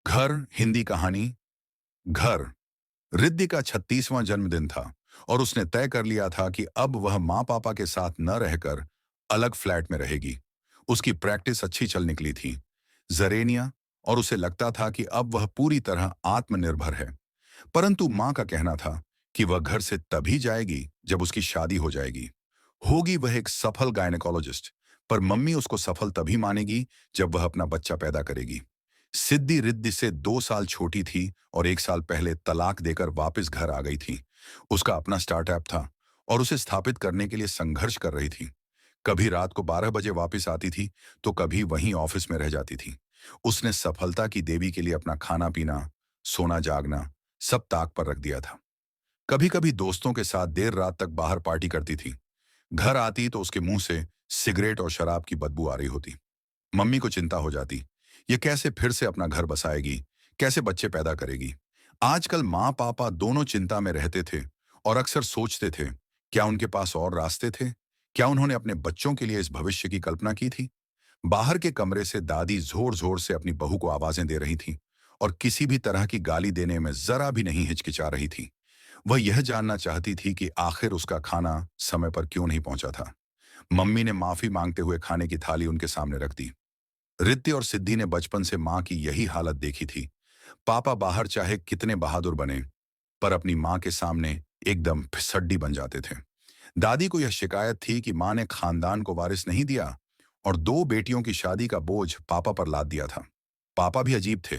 घर हिंदी कहानी। घर रिद्धि का 36वां जन्मदिन था और उसने तय कर लिया था कि अब वह माँ पापा के साथ न रहकर अलग फ्लैट में रहेगी। उसकी प्रैक्टिस अच्छी चल निकली थी, जरेनिया, और उसे लगता था कि अब वह पूरी तरह आत्मनिर्भर है। परंतु माँ का कहना था कि वह घर से तभी जाएगी जब उसकी शादी हो जाएगी। होगी वह एक सफल गायनेकोलॉजिस्ट, पर मम्मी उसको सफल तभी मानेगी जब वह अपना बच्चा पैदा करेगी। सिद्धि रिद्धि से 2 साल छोटी थी और 1 साल पहले तलाक देकर वापस घर आ गई थी। उसका अपना स्टार्टअप था और उसे स्थापित करने के लिए संघर्ष कर रही थी। कभी रात को 12 बजे वापस आती थी तो कभी वहीं ऑफिस में रह जाती थी। उसने सफलता की देवी के लिए अपना खाना पीना, सोना जागना सब ताक पर रख दिया था। कभी कभी दोस्तों के साथ देर रात तक बाहर पार्टी करती थी। घर आती तो उसके मुंह से सिगरेट और शराब की बदबू आ रही होती। मम्मी को चिंता हो जाती, ये कैसे फिर से अपना घर बसाएगी, कैसे बच्चे पैदा करेगी। आजकल माँ पापा दोनों चिंता में रहते थे और अक्सर सोचते थे, क्या उनके पास और रास्ते थे? क्या उन्होंने अपने बच्चों के लिए इस भविष्य की कल्पना की थी? बाहर के कमरे से दादी जोर जोर से अपनी बहू को आवाजें दे रही थी और किसी भी तरह की गाली देने में जरा भी नहीं हिचकिचा रही थी। वह यह जानना चाहती थी कि आखिर उसका खाना समय पर क्यों नहीं पहुंचा था। मम्मी ने माफी मांगते हुए खाने की थाली उनके सामने रख दी। रिद्धि और सिद्धि ने बचपन से माँ की यही हालत देखी थी। पापा बाहर चाहे कितने बहादुर बने, पर अपनी माँ के सामने एकदम फिसड्डी बन जाते थे। दादी को यह शिकायत थी कि माँ ने खानदान को वारिस नहीं दिया और 2 बेटियों की शादी का बोझ पापा पर लाद दिया था। पापा भी अजीब थे,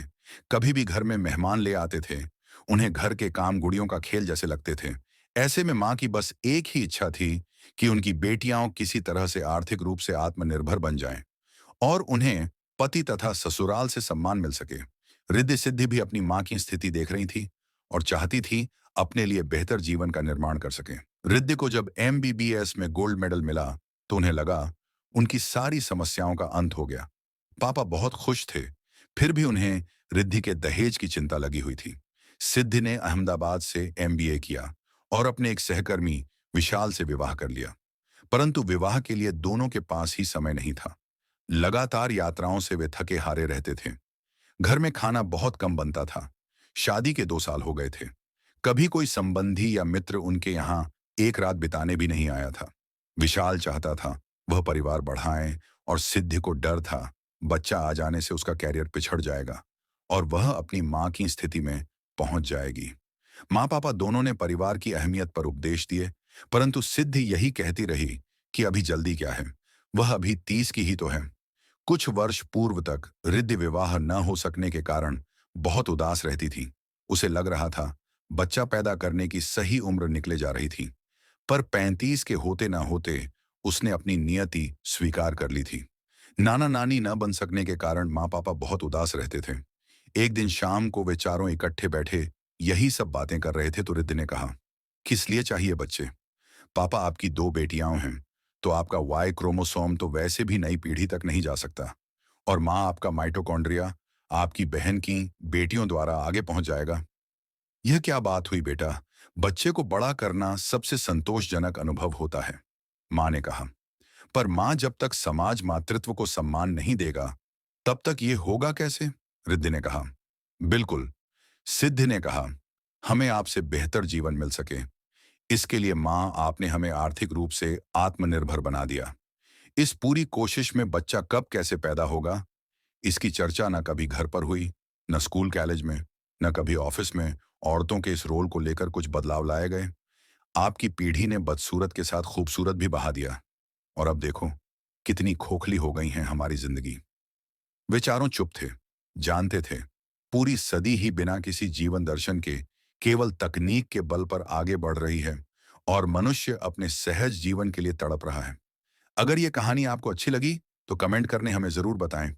कभी भी घर में मेहमान ले आते थे। उन्हें घर के काम गुड़ियों का खेल जैसे लगते थे। ऐसे में माँ की बस एक ही इच्छा थी कि उनकी बेटियां किसी तरह से आर्थिक रूप से आत्मनिर्भर बन जाएं और उन्हें पति तथा ससुराल से सम्मान मिल सके। रिद्धि सिद्धि भी अपनी माँ की स्थिति देख रही थी और चाहती थी अपने लिए बेहतर जीवन का निर्माण कर सके। रिद्धि को जब एमबीबीएस में गोल्ड मेडल मिला तो उन्हें लगा उनकी सारी समस्याओं का अंत हो गया। पापा बहुत खुश थे, फिर भी उन्हें रिद्धि के दहेज की चिंता लगी हुई थी। सिद्धि ने अहमदाबाद से एमबीए किया और अपने एक सहकर्मी विशाल से विवाह कर लिया। परंतु विवाह के लिए दोनों के पास ही समय नहीं था। लगातार यात्राओं से वे थके हारे रहते थे। घर में खाना बहुत कम बनता था। शादी के 2 साल हो गए थे। कभी कोई संबंधी या मित्र उनके यहाँ एक रात बिताने भी नहीं आया था। विशाल चाहता था वह परिवार बढ़ाए और सिद्धि को डर था बच्चा आ जाने से उसका कैरियर पिछड़ जाएगा और वह अपनी माँ की स्थिति में पहुंच जाएगी। माँ पापा दोनों ने परिवार की अहमियत पर उपदेश दिए, परंतु सिद्धि यही कहती रही कि अभी जल्दी क्या है, वह अभी 30 की ही तो है। कुछ वर्ष पूर्व तक रिद्धि विवाह न हो सकने के कारण बहुत उदास रहती थी। उसे लग रहा था बच्चा पैदा करने की सही उम्र निकले जा रही थी, पर 35 के होते न होते उसने अपनी नियति स्वीकार कर ली थी। नाना नानी न बन सकने के कारण माँ पापा बहुत उदास रहते थे। एक दिन शाम को वे चारों इकट्ठे बैठे यही सब बातें कर रहे थे तो रिद्धि ने कहा, किस लिए चाहिए बच्चे? पापा, आपकी 2 बेटियां हैं तो आपका वाई क्रोमोसोम तो वैसे भी नई पीढ़ी तक नहीं जा सकता, और माँ आपका माइटोकॉन्ड्रिया आपकी बहन की बेटियों द्वारा आगे पहुंच जाएगा। यह क्या बात हुई बेटा? बच्चे को बड़ा करना सबसे संतोषजनक अनुभव होता है, माँ ने कहा। पर माँ, जब तक समाज मातृत्व को सम्मान नहीं देगा तब तक ये होगा कैसे? रिद्धि ने कहा। बिल्कुल, सिद्धि ने कहा, हमें आपसे बेहतर जीवन मिल सके इसके लिए माँ आपने हमें आर्थिक रूप से आत्मनिर्भर बना दिया। इस पूरी कोशिश में बच्चा कब कैसे पैदा होगा, इसकी चर्चा न कभी घर पर हुई, न स्कूल कॉलेज में, न कभी ऑफिस में औरतों के इस रोल को लेकर कुछ बदलाव लाए गए। आपकी पीढ़ी ने बदसूरत के साथ खूबसूरत भी बहा दिया और अब देखो कितनी खोखली हो गई है हमारी जिंदगी। वे चारों चुप थे, जानते थे पूरी सदी ही बिना किसी जीवन दर्शन के केवल तकनीक के बल पर आगे बढ़ रही है और मनुष्य अपने सहज जीवन के लिए तड़प रहा है। अगर ये कहानी आपको अच्छी लगी तो कमेंट करने हमें जरूर बताएं।